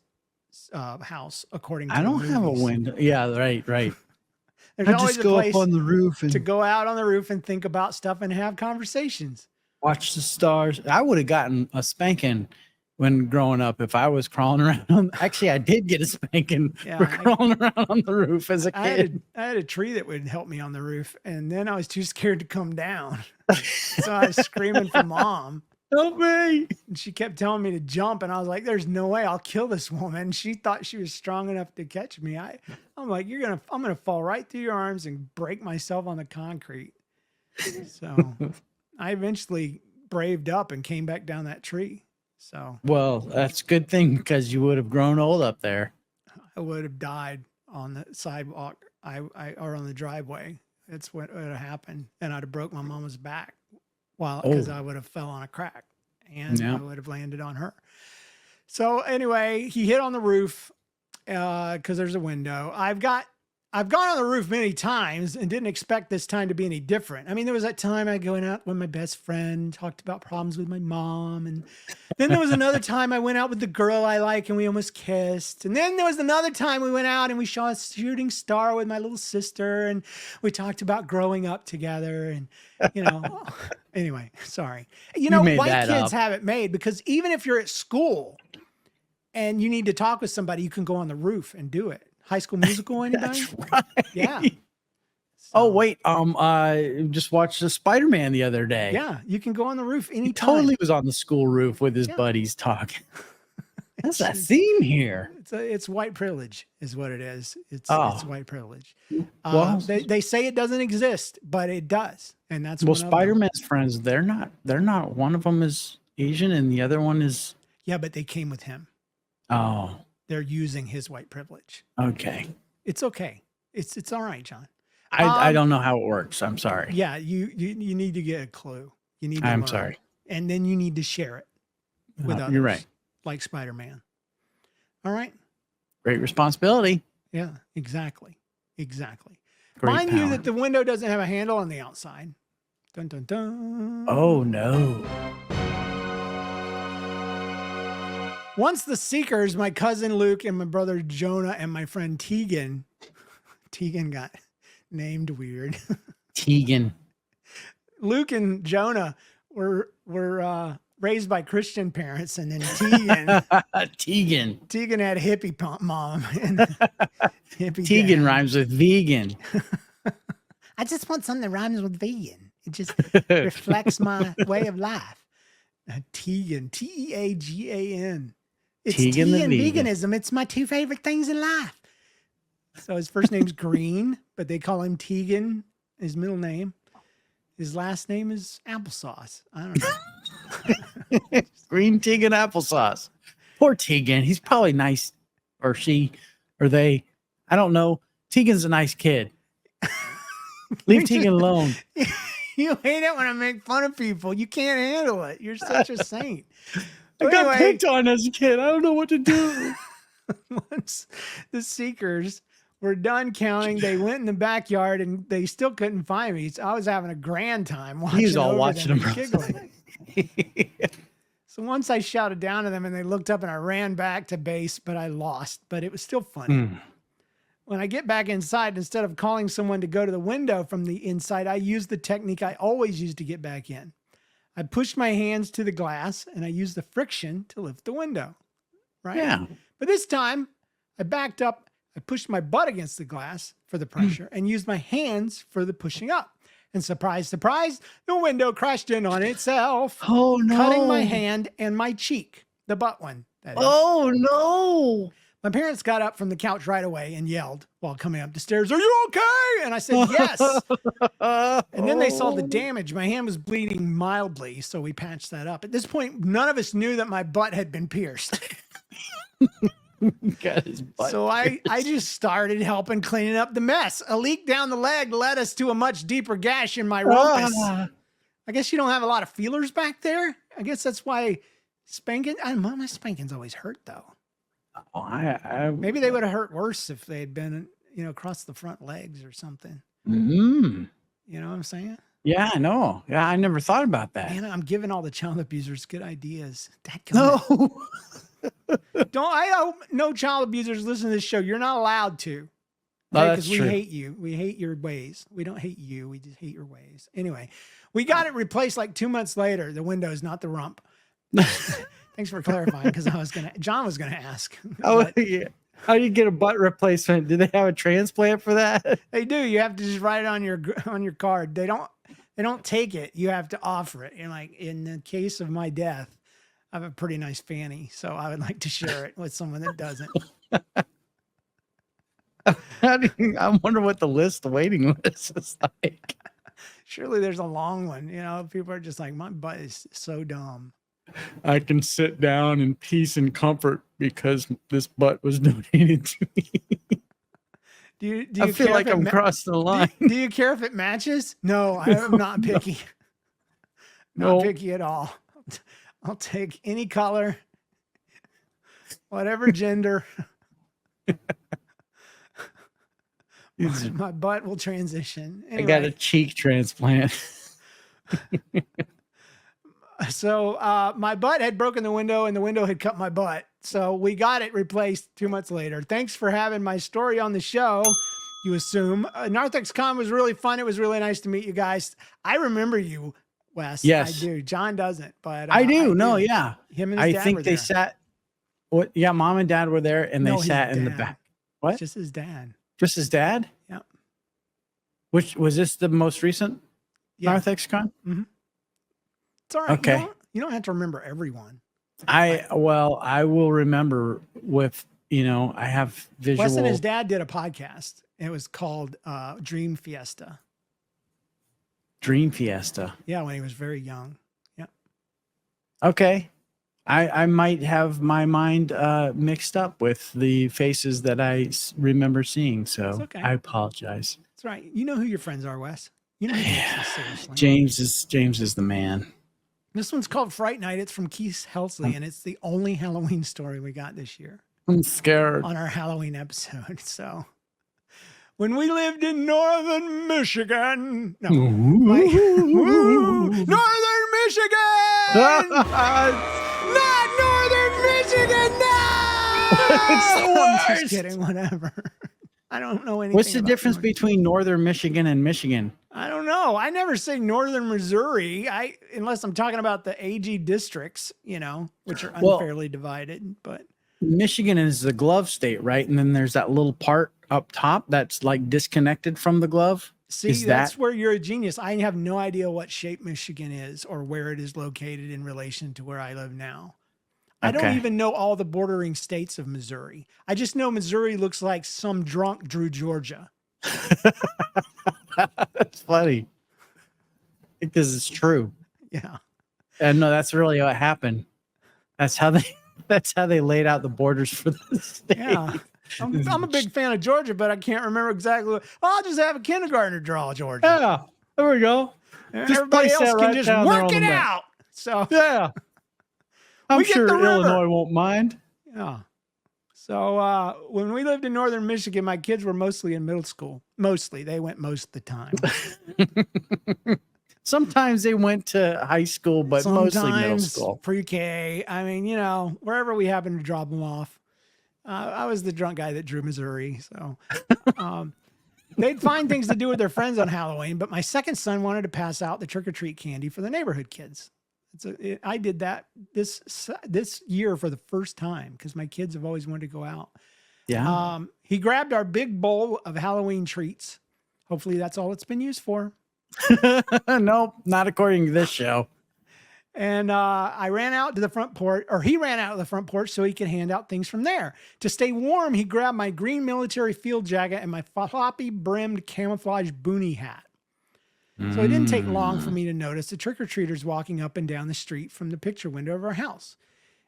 [SPEAKER 1] house, according to
[SPEAKER 2] I don't have a window. Yeah, right.
[SPEAKER 1] There's
[SPEAKER 5] I
[SPEAKER 1] always
[SPEAKER 5] just
[SPEAKER 1] a
[SPEAKER 5] go
[SPEAKER 1] place
[SPEAKER 5] up on the roof and
[SPEAKER 1] to go out on the roof and think about stuff and have conversations.
[SPEAKER 5] watch the stars.
[SPEAKER 2] I would have gotten a spanking when growing up if I was crawling around. Actually, I did get a spanking for crawling around on the roof as a kid.
[SPEAKER 1] I had a tree that would help me on the roof, and then I was too scared to come down. So I was screaming for mom.
[SPEAKER 2] Help me.
[SPEAKER 1] And she kept telling me to jump, and I was like, there's no way I'll kill this woman. She thought she was strong enough to catch me. I'm like, I'm gonna fall right through your arms and break myself on the concrete. So I eventually braved up and came back down that tree. So
[SPEAKER 2] Well, that's a good thing because you would have grown old up there.
[SPEAKER 1] I would have died on the sidewalk or on the driveway. That's what would have happened. And I'd have broke my mama's back because I would have fell on a crack and I would have landed on her. So anyway, he hit on the roof because there's a window. I've got I've gone on the roof many times and didn't expect this time to be any different. I mean, there was that time I went out with my best friend, talked about problems with my mom. And then there was another time I went out with the girl I like and we almost kissed. And then there was another time we went out and we saw a shooting star with my little sister and we talked about growing up together. And, anyway, sorry.
[SPEAKER 2] made
[SPEAKER 1] White
[SPEAKER 2] that
[SPEAKER 1] kids
[SPEAKER 2] up.
[SPEAKER 1] have it made because even if you're at school and you need to talk with somebody, you can go on the roof and do it. High School Musical, anybody?
[SPEAKER 2] That's right.
[SPEAKER 1] Yeah.
[SPEAKER 2] Oh
[SPEAKER 1] So,
[SPEAKER 2] wait, just watched the Spider-Man the other day.
[SPEAKER 1] yeah, you can go on the roof
[SPEAKER 2] He
[SPEAKER 1] anytime.
[SPEAKER 2] totally was on the school roof with his
[SPEAKER 1] Yeah.
[SPEAKER 2] buddies talking. That's a theme here.
[SPEAKER 1] It's white privilege, is what it is. It's white privilege.
[SPEAKER 2] Well,
[SPEAKER 1] They say it doesn't exist, but it does, and that's
[SPEAKER 2] well,
[SPEAKER 1] one of them.
[SPEAKER 2] Spider-Man's friends, they're not. One of them is Asian, and the other one is.
[SPEAKER 1] Yeah, but they came with him.
[SPEAKER 2] Oh,
[SPEAKER 1] They're using his white privilege.
[SPEAKER 2] okay.
[SPEAKER 1] It's okay. It's all right, John.
[SPEAKER 2] I don't know how it works. I'm sorry.
[SPEAKER 1] Yeah, you need to get a clue. You need to
[SPEAKER 2] I'm
[SPEAKER 1] learn.
[SPEAKER 2] sorry.
[SPEAKER 1] And then you need to share it with others.
[SPEAKER 2] You're right.
[SPEAKER 1] Like Spider-Man. All right.
[SPEAKER 2] Great responsibility.
[SPEAKER 1] Yeah, exactly. Exactly.
[SPEAKER 2] Great
[SPEAKER 1] Mind
[SPEAKER 2] power.
[SPEAKER 1] you that the window doesn't have a handle on the outside. Dun, dun, dun.
[SPEAKER 2] Oh no.
[SPEAKER 1] Once the Seekers, my cousin Luke and my brother Jonah and my friend Tegan got named weird.
[SPEAKER 2] Tegan.
[SPEAKER 1] Luke and Jonah were raised by Christian parents, and then Tegan had hippie mom and hippie
[SPEAKER 2] Tegan
[SPEAKER 1] dad.
[SPEAKER 2] rhymes with vegan.
[SPEAKER 1] I just want something that rhymes with vegan. It just reflects my way of life. Tegan, Teagan. It's
[SPEAKER 2] Tegan the
[SPEAKER 1] tea and
[SPEAKER 2] vegan.
[SPEAKER 1] veganism. It's my two favorite things in life. So his first name's Green, but they call him Tegan, his middle name. His last name is Applesauce. I don't know.
[SPEAKER 2] Green Tegan applesauce. Poor Tegan. He's probably nice, or she, or they. I don't know. Tegan's a nice kid. Leave Tegan alone.
[SPEAKER 1] You hate it when I make fun of people. You can't handle it. You're such a saint.
[SPEAKER 5] I got picked on as a kid. I don't know what to do.
[SPEAKER 1] Once the Seekers were done counting, they went in the backyard and they still couldn't find me. So I was having a grand time watching.
[SPEAKER 2] He was all
[SPEAKER 1] over
[SPEAKER 2] watching
[SPEAKER 1] them
[SPEAKER 2] him.
[SPEAKER 1] and giggling. So once I shouted down to them and they looked up and I ran back to base, but I lost. But it was still funny. When I get back inside, instead of calling someone to go to the window from the inside, I use the technique I always use to get back in. I pushed my hands to the glass and I used the friction to lift the window. Right?
[SPEAKER 2] Yeah.
[SPEAKER 1] But this time I backed up, I pushed my butt against the glass for the pressure and used my hands for the pushing up. And surprise, surprise, the window crashed in on itself,
[SPEAKER 2] Oh no.
[SPEAKER 1] cutting my hand and my cheek, the butt one. That is.
[SPEAKER 2] Oh no.
[SPEAKER 1] My parents got up from the couch right away and yelled while coming up the stairs, "Are you okay?" And I said, "Yes." And then they saw the damage. My hand was bleeding mildly, so we patched that up. At this point, none of us knew that my butt had been pierced.
[SPEAKER 2] Got his butt
[SPEAKER 1] So I just started helping cleaning up the mess. A leak down the leg led us to a much deeper gash in my rumpus. I guess you don't have a lot of feelers back there. I guess that's why spanking. My spankings always hurt though. Maybe they would have hurt worse if they had been, across the front legs or something.
[SPEAKER 2] Mm.
[SPEAKER 1] You know what I'm saying?
[SPEAKER 2] Yeah, I know. Yeah, I never thought about that.
[SPEAKER 1] Man, I'm giving all the child abusers good ideas.
[SPEAKER 2] No.
[SPEAKER 1] I hope no child abusers listen to this show. You're not allowed to.
[SPEAKER 2] No,
[SPEAKER 1] Because
[SPEAKER 2] that's
[SPEAKER 1] we
[SPEAKER 2] true.
[SPEAKER 1] hate you. We hate your ways. We don't hate you. We just hate your ways. Anyway, we got it replaced like 2 months later. The windows, not the rump. Thanks for clarifying because John was gonna ask.
[SPEAKER 5] Oh,
[SPEAKER 1] But
[SPEAKER 5] yeah. How do you get a butt replacement? Do they have a transplant for that?
[SPEAKER 1] they do. You have to just write it on your card. They don't take it. You have to offer it. And like in the case of my death, I have a pretty nice fanny, so I would like to share it with someone that doesn't.
[SPEAKER 2] I wonder what the waiting list is like.
[SPEAKER 1] Surely there's a long one. People are just like, my butt is so dumb.
[SPEAKER 5] I can sit down in peace and comfort because this butt was donated to me.
[SPEAKER 1] Do you
[SPEAKER 5] I feel
[SPEAKER 1] care
[SPEAKER 5] like
[SPEAKER 1] if it
[SPEAKER 5] I'm crossing the line.
[SPEAKER 1] Do you care if it matches? No, I am not picky. Not
[SPEAKER 5] No.
[SPEAKER 1] picky at all. I'll take any color, whatever gender. My butt will transition.
[SPEAKER 2] I got a
[SPEAKER 1] Anyway,
[SPEAKER 2] cheek transplant.
[SPEAKER 1] so my butt had broken the window and the window had cut my butt. So we got it replaced 2 months later. Thanks for having my story on the show. You assume NarthexCon was really fun. It was really nice to meet you guys. I remember you, Wes.
[SPEAKER 2] Yes.
[SPEAKER 1] I do. John doesn't, but
[SPEAKER 2] I do. No, yeah.
[SPEAKER 1] Him and his
[SPEAKER 2] I
[SPEAKER 1] dad
[SPEAKER 2] think
[SPEAKER 1] were
[SPEAKER 2] they
[SPEAKER 1] there.
[SPEAKER 2] sat. What? Yeah, mom and dad were there, and
[SPEAKER 1] No,
[SPEAKER 2] they
[SPEAKER 1] his
[SPEAKER 2] sat in the
[SPEAKER 1] dad.
[SPEAKER 2] back. What?
[SPEAKER 1] Just his dad.
[SPEAKER 2] Just his dad?
[SPEAKER 1] Yeah.
[SPEAKER 2] Which was this the most recent
[SPEAKER 1] Yeah.
[SPEAKER 2] NarthexCon?
[SPEAKER 1] It's all right.
[SPEAKER 2] Okay.
[SPEAKER 1] You don't have to remember everyone.
[SPEAKER 2] I will remember with, I have visual.
[SPEAKER 1] Wes and his dad did a podcast. It was called Dream Fiesta.
[SPEAKER 2] Dream Fiesta.
[SPEAKER 1] Yeah, when he was very young. Yeah.
[SPEAKER 2] Okay. I might have my mind mixed up with the faces that I remember seeing. So
[SPEAKER 1] It's okay.
[SPEAKER 2] I apologize.
[SPEAKER 1] That's right. You know who your friends are, Wes. You know who takes you seriously.
[SPEAKER 2] James is the man.
[SPEAKER 1] This one's called Fright Night. It's from Keith Helsley, and it's the only Halloween story we got this year
[SPEAKER 2] I'm scared.
[SPEAKER 1] on our Halloween episode. So, when we lived in northern Michigan, no, northern Michigan, not northern Michigan, no.
[SPEAKER 2] It's the
[SPEAKER 1] I'm just
[SPEAKER 2] worst.
[SPEAKER 1] kidding. Whatever. I don't know anything.
[SPEAKER 2] What's the
[SPEAKER 1] about
[SPEAKER 2] difference
[SPEAKER 1] northern-
[SPEAKER 2] between northern Michigan and Michigan?
[SPEAKER 1] I don't know. I never say northern Missouri. Unless I'm talking about the AG districts, which are
[SPEAKER 2] Well-
[SPEAKER 1] unfairly divided. But
[SPEAKER 2] Michigan is the glove state, right? And then there's that little part up top that's like disconnected from the glove.
[SPEAKER 1] see,
[SPEAKER 2] Is
[SPEAKER 1] that's
[SPEAKER 2] that-
[SPEAKER 1] where you're a genius. I have no idea what shape Michigan is or where it is located in relation to where I live now. I don't
[SPEAKER 2] Okay.
[SPEAKER 1] even know all the bordering states of Missouri. I just know Missouri looks like some drunk drew Georgia.
[SPEAKER 2] That's funny because it's true.
[SPEAKER 1] Yeah.
[SPEAKER 2] And no, that's really what happened. That's how they laid out the borders for the state.
[SPEAKER 1] Yeah. I'm a big fan of Georgia, but I can't remember exactly. I'll just have a kindergartner draw Georgia.
[SPEAKER 2] Yeah, there we go. Just
[SPEAKER 1] Everybody
[SPEAKER 2] place
[SPEAKER 1] else
[SPEAKER 2] that
[SPEAKER 1] can
[SPEAKER 2] right
[SPEAKER 1] just
[SPEAKER 2] down there
[SPEAKER 1] work
[SPEAKER 2] on
[SPEAKER 1] it
[SPEAKER 2] the map.
[SPEAKER 1] out. So
[SPEAKER 2] Yeah, I'm
[SPEAKER 1] We get
[SPEAKER 2] sure
[SPEAKER 1] the river.
[SPEAKER 2] Illinois won't mind.
[SPEAKER 1] yeah. So when we lived in northern Michigan, my kids were mostly in middle school. Mostly, they went most of the time.
[SPEAKER 2] Sometimes they went to high school, but mostly middle
[SPEAKER 1] Sometimes
[SPEAKER 2] school.
[SPEAKER 1] pre-K. I mean, wherever we happened to drop them off. I was the drunk guy that drew Missouri. So they'd find things to do with their friends on Halloween. But my second son wanted to pass out the trick-or-treat candy for the neighborhood kids. I did that this year for the first time because my kids have always wanted to go out.
[SPEAKER 2] Yeah.
[SPEAKER 1] He grabbed our big bowl of Halloween treats. Hopefully that's all it's been used for.
[SPEAKER 2] Nope, not according to this show.
[SPEAKER 1] And I ran out to the front porch, or he ran out to the front porch so he could hand out things from there. To stay warm, he grabbed my green military field jacket and my floppy brimmed camouflage boonie hat. So it didn't take long for me to notice the trick-or-treaters walking up and down the street from the picture window of our house.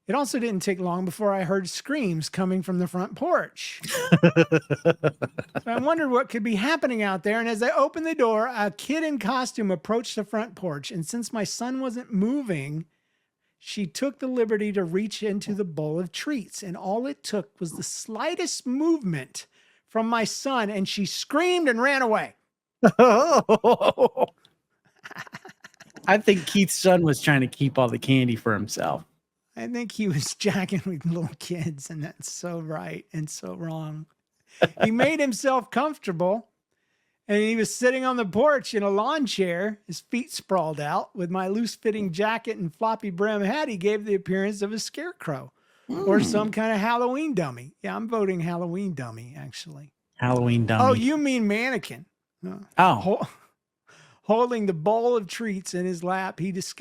[SPEAKER 1] It also didn't take long before I heard screams coming from the front porch. So I wondered what could be happening out there. And as I opened the door, a kid in costume approached the front porch. And since my son wasn't moving, she took the liberty to reach into the bowl of treats. And all it took was the slightest movement from my son. And she screamed and ran away.
[SPEAKER 2] I think Keith's son was trying to keep all the candy for himself.
[SPEAKER 1] I think he was jacking with little kids, and that's so right and so wrong. He made himself comfortable, and he was sitting on the porch in a lawn chair, his feet sprawled out. With my loose-fitting jacket and floppy brim hat, he gave the appearance of a scarecrow or some kind of Halloween dummy. Yeah, I'm voting Halloween dummy, actually.
[SPEAKER 2] Halloween dummy.
[SPEAKER 1] Oh, you mean mannequin.
[SPEAKER 2] Oh.
[SPEAKER 1] Holding the bowl of treats in his lap, his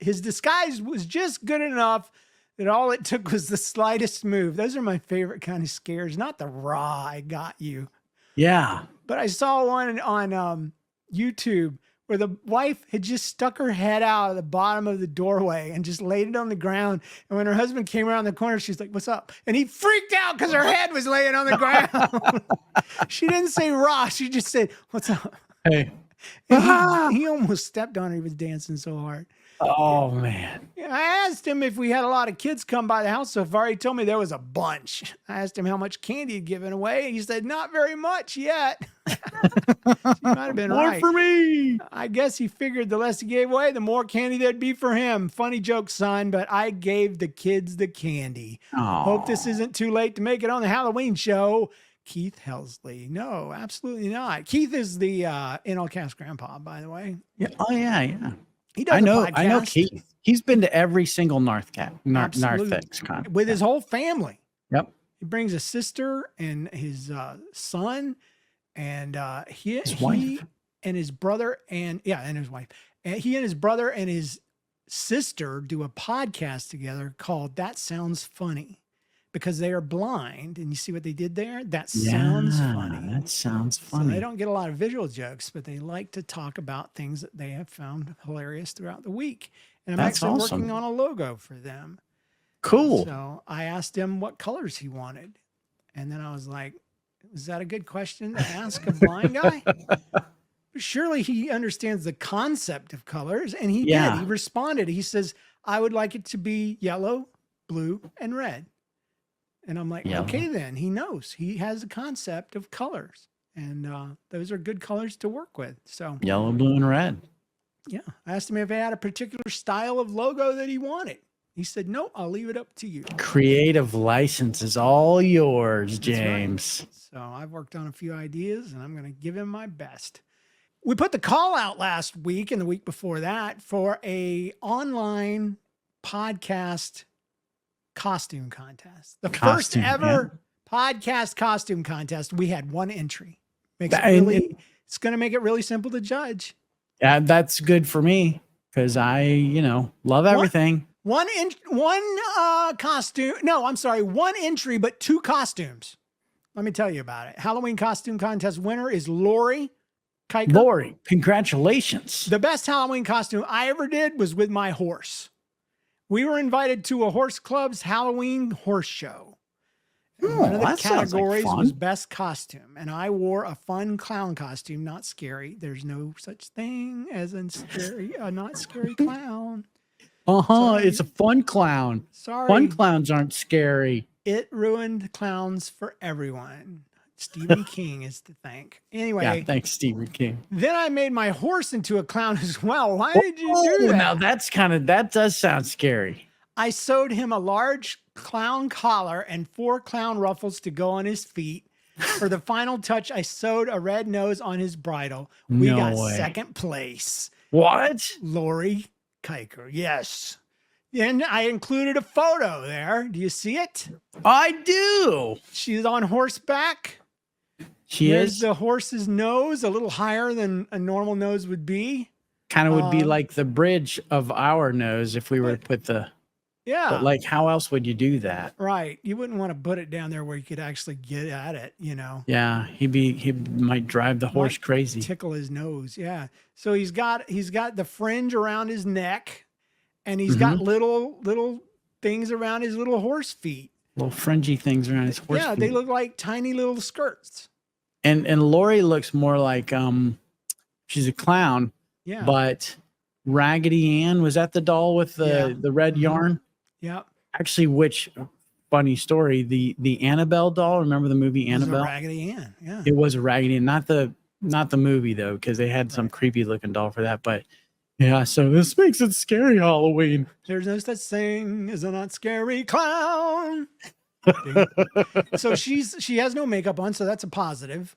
[SPEAKER 1] disguise was just good enough that all it took was the slightest move. Those are my favorite kind of scares, not the raw "I got you."
[SPEAKER 2] Yeah.
[SPEAKER 1] But I saw one on YouTube where the wife had just stuck her head out of the bottom of the doorway and just laid it on the ground. And when her husband came around the corner, she's like, "What's up?" And he freaked out because her head was laying on the ground. She didn't say raw. She just said, "What's up?"
[SPEAKER 2] Hey,
[SPEAKER 1] And he almost stepped on it. He was dancing so hard.
[SPEAKER 2] Oh man.
[SPEAKER 1] I asked him if we had a lot of kids come by the house so far. He told me there was a bunch. I asked him how much candy he'd given away. He said, not very much yet. He might have been
[SPEAKER 2] More
[SPEAKER 1] right.
[SPEAKER 2] for me.
[SPEAKER 1] I guess he figured the less he gave away, the more candy there'd be for him. Funny joke, son, but I gave the kids the candy.
[SPEAKER 2] Aw.
[SPEAKER 1] Hope this isn't too late to make it on the Halloween show. Keith Helsley. No, absolutely not. Keith is the In All Caps grandpa, by the way.
[SPEAKER 2] Yeah. Oh yeah, yeah.
[SPEAKER 1] He does
[SPEAKER 2] I know
[SPEAKER 1] podcast
[SPEAKER 2] Keith. He's been to every single
[SPEAKER 1] Absolutely.
[SPEAKER 2] Narthex con.
[SPEAKER 1] with his whole family.
[SPEAKER 2] Yep.
[SPEAKER 1] He brings a sister and his son and
[SPEAKER 2] His wife.
[SPEAKER 1] and his brother and his wife. And he and his brother and his sister do a podcast together called That Sounds Funny because they are blind. And you see what they did there? That sounds funny.
[SPEAKER 2] That sounds
[SPEAKER 1] So
[SPEAKER 2] funny.
[SPEAKER 1] they don't get a lot of visual jokes, but they like to talk about things that they have found hilarious throughout the week. And I'm
[SPEAKER 2] That's
[SPEAKER 1] actually
[SPEAKER 2] awesome.
[SPEAKER 1] working on a logo for them.
[SPEAKER 2] Cool.
[SPEAKER 1] So I asked him what colors he wanted. And then I was like, is that a good question to ask a blind guy? Surely he understands the concept of colors. And he did. He responded. He says, I would like it to be yellow, blue, and red. And I'm like, okay, then he knows. He has a concept of colors. And those are good colors to work with. So
[SPEAKER 2] Yellow, blue, and red.
[SPEAKER 1] yeah, I asked him if he had a particular style of logo that he wanted. He said, no, I'll leave it up to you.
[SPEAKER 2] Creative license is all yours,
[SPEAKER 1] That's right.
[SPEAKER 2] James.
[SPEAKER 1] So I've worked on a few ideas and I'm going to give him my best. We put the call out last week and the week before that for a online podcast costume contest. The first ever podcast costume contest. We had one entry. It's going to make it really simple to judge.
[SPEAKER 2] Yeah, that's good for me because I, love everything.
[SPEAKER 1] One costume. No, I'm sorry. One entry, but two costumes. Let me tell you about it. Halloween costume contest winner is Lori Kiker.
[SPEAKER 2] Lori, congratulations.
[SPEAKER 1] The best Halloween costume I ever did was with my horse. We were invited to a horse club's Halloween horse show. And one of the categories was best costume. And I wore a fun clown costume, not scary. There's no such thing as a not scary clown. Sorry.
[SPEAKER 2] It's a fun clown.
[SPEAKER 1] Sorry.
[SPEAKER 2] Fun clowns aren't scary.
[SPEAKER 1] It ruined clowns for everyone. Stephen King is to thank. Anyway.
[SPEAKER 2] Yeah, thanks, Stephen King.
[SPEAKER 1] Then I made my horse into a clown as well. Why did you do that?
[SPEAKER 2] Now that does sound scary.
[SPEAKER 1] I sewed him a large clown collar and 4 clown ruffles to go on his feet. For the final touch, I sewed a red nose on his bridle. We got second place.
[SPEAKER 2] What?
[SPEAKER 1] Lori Kiker. Yes. And I included a photo there. Do you see it?
[SPEAKER 2] I do.
[SPEAKER 1] She's on horseback. Here's the horse's nose, a little higher than a normal nose would be.
[SPEAKER 2] Kind of would be like the bridge of our nose if we were to put the...
[SPEAKER 1] Yeah.
[SPEAKER 2] But like, how else would you do that?
[SPEAKER 1] Right. You wouldn't want to put it down there where you could actually get at it,
[SPEAKER 2] Yeah, he might drive the horse crazy.
[SPEAKER 1] Tickle his nose. Yeah. So he's got the fringe around his neck and he's got little things around his little horse feet.
[SPEAKER 2] Little fringy things around his horse
[SPEAKER 1] Yeah,
[SPEAKER 2] feet.
[SPEAKER 1] they look like tiny little skirts.
[SPEAKER 2] And Lori looks more like she's a clown.
[SPEAKER 1] Yeah.
[SPEAKER 2] But Raggedy Ann, was that the doll with the red yarn?
[SPEAKER 1] Yeah.
[SPEAKER 2] Actually, which funny story, the Annabelle doll, remember the movie Annabelle?
[SPEAKER 1] Raggedy Ann. Yeah.
[SPEAKER 2] It was a Raggedy Ann, not the movie though, because they had some creepy looking doll for that. But yeah, so this makes it scary Halloween.
[SPEAKER 1] There's no such thing as a not scary clown. So she has no makeup on, so that's a positive.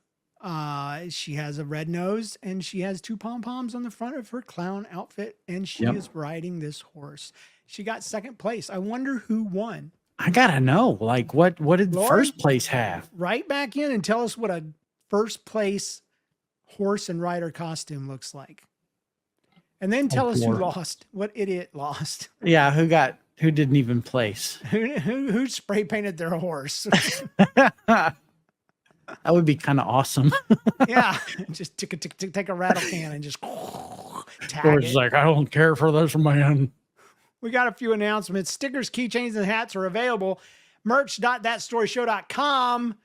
[SPEAKER 1] She has a red nose and she has 2 pom-poms on the front of her clown outfit, and she is riding this horse. She got second place. I wonder who won.
[SPEAKER 2] I gotta know, like what did
[SPEAKER 1] Lord,
[SPEAKER 2] first place have?
[SPEAKER 1] Write back in and tell us what a first place horse and rider costume looks like. And then tell us who lost, what idiot lost.
[SPEAKER 2] Yeah, who didn't even place.
[SPEAKER 1] Who spray painted their horse.
[SPEAKER 2] That would be kind of awesome.
[SPEAKER 1] Yeah, just take a rattle can and just tag
[SPEAKER 2] Or
[SPEAKER 1] it.
[SPEAKER 2] it's like, I don't care for this man.
[SPEAKER 1] We got a few announcements. Stickers, keychains, and hats are available. Merch.thatstoryshow.com.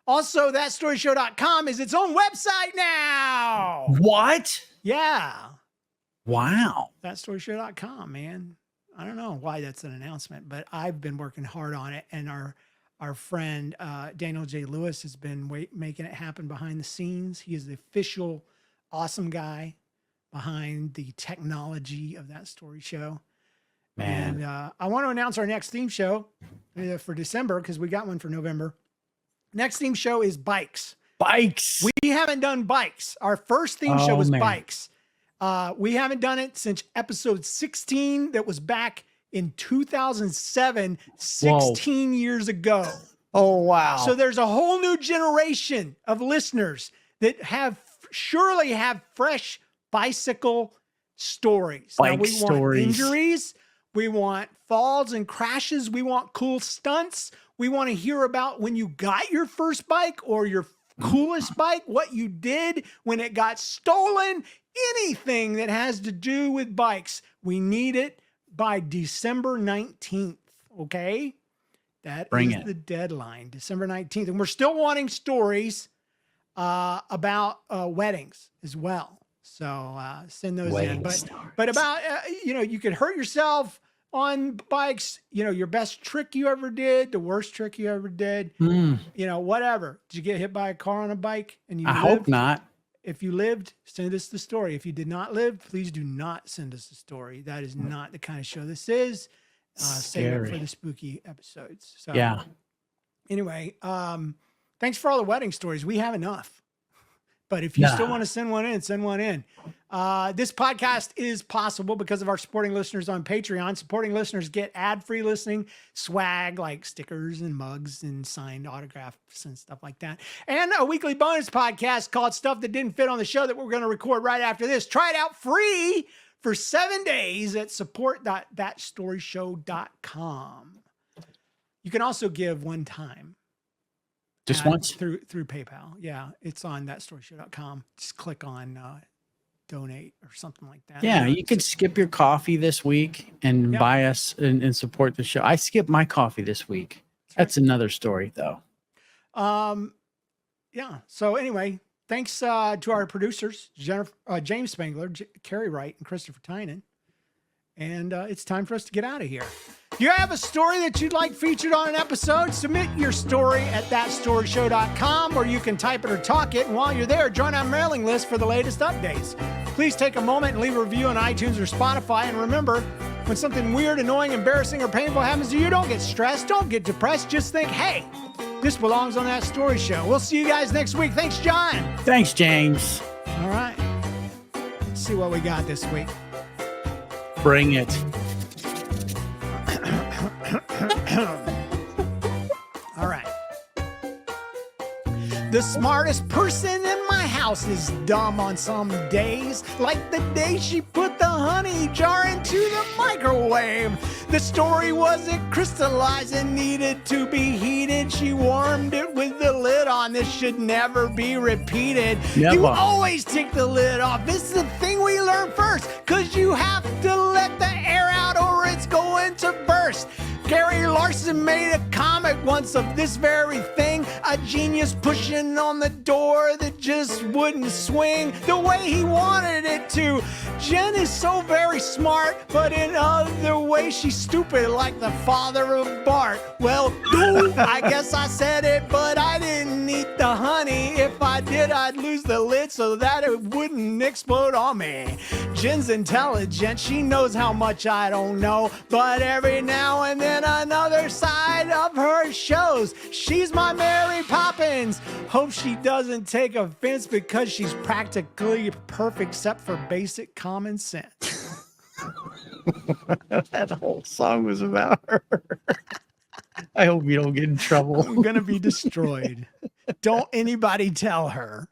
[SPEAKER 1] Also, thatstoryshow.com is its own website now.
[SPEAKER 2] What?
[SPEAKER 1] Yeah.
[SPEAKER 2] Wow.
[SPEAKER 1] Thatstoryshow.com, man. I don't know why that's an announcement, but I've been working hard on it. And our friend Daniel J. Lewis has been making it happen behind the scenes. He is the official awesome guy behind the technology of That Story Show.
[SPEAKER 2] Man.
[SPEAKER 1] And I want to announce our next theme show for December because we got one for November. Next theme show is bikes.
[SPEAKER 2] Bikes.
[SPEAKER 1] We haven't done bikes. Our first theme show was
[SPEAKER 2] man.
[SPEAKER 1] bikes. We haven't done it since episode 16 that was back in 2007, 16 years ago.
[SPEAKER 2] Oh, wow.
[SPEAKER 1] So there's a whole new generation of listeners that surely have fresh bicycle stories.
[SPEAKER 2] Bike
[SPEAKER 1] now, we
[SPEAKER 2] stories.
[SPEAKER 1] want injuries. We want falls and crashes. We want cool stunts. We want to hear about when you got your first bike or your coolest bike, what you did when it got stolen, anything that has to do with bikes. We need it by December 19th. Okay. That
[SPEAKER 2] Bring
[SPEAKER 1] is
[SPEAKER 2] it.
[SPEAKER 1] the deadline, December 19th. And we're still wanting stories about weddings as well. So send those
[SPEAKER 2] Wedding
[SPEAKER 1] in.
[SPEAKER 2] stories.
[SPEAKER 1] But about, you could hurt yourself on bikes, your best trick you ever did, the worst trick you ever did, whatever. Did you get hit by a car on a bike and you
[SPEAKER 2] I
[SPEAKER 1] lived?
[SPEAKER 2] hope not.
[SPEAKER 1] If you lived, send us the story. If you did not live, please do not send us the story. That is not the kind of show this is. Save it for
[SPEAKER 2] Scary.
[SPEAKER 1] the spooky episodes. So
[SPEAKER 2] Yeah.
[SPEAKER 1] anyway, thanks for all the wedding stories. We have enough. But if you still want to send one in, send one in. This podcast is possible because of our supporting listeners on Patreon. Supporting listeners get ad-free listening, swag like stickers and mugs and signed autographs and stuff like that. And a weekly bonus podcast called Stuff That Didn't Fit on the Show that we're going to record right after this. Try it out free for 7 days at support.thatstoryshow.com. You can also give one time.
[SPEAKER 2] Just once?
[SPEAKER 1] Through PayPal. Yeah, it's on thatstoryshow.com. Just click on donate or something like that.
[SPEAKER 2] Yeah, you could skip your coffee this week and buy us and support the show. I skipped my coffee this week. That's another story, though.
[SPEAKER 1] Yeah. So anyway, thanks to our producers, James Spangler, Carrie Wright, and Christopher Tynan. And it's time for us to get out of here. If you have a story that you'd like featured on an episode, submit your story at thatstoryshow.com, or you can type it or talk it. And while you're there, join our mailing list for the latest updates. Please take a moment and leave a review on iTunes or Spotify. And remember, when something weird, annoying, embarrassing, or painful happens to you, don't get stressed. Don't get depressed. Just think, hey, this belongs on That Story Show. We'll see you guys next week. Thanks, John.
[SPEAKER 2] Thanks, James.
[SPEAKER 1] All right. Let's see what we got this week.
[SPEAKER 2] Bring it.
[SPEAKER 1] All right. The smartest person in my house is dumb on some days, like the day she put the honey jar into the microwave. The story wasn't crystallized and needed to be heated. She warmed it with the lid on. This should never be repeated.
[SPEAKER 2] Never.
[SPEAKER 1] You always take the lid off. This is the thing we learn first, because you have to let the air out or it's going to burst. Gary Larson made a comic once of this very thing, a genius pushing on the door that just wouldn't swing the way he wanted it to. Jen is so very smart, but in other ways she's stupid like the father of Bart. Well, I guess I said it, but I didn't eat the honey. If I did, I'd lose the lid so that it wouldn't explode on me. Jen's intelligent, she knows how much I don't know, but every now and then another side of her shows. She's my Mary Poppins. Hope she doesn't take offense because she's practically perfect except for basic common sense.
[SPEAKER 2] That whole song was about her. I hope you don't get in trouble.
[SPEAKER 1] I'm gonna be destroyed. Don't anybody tell her.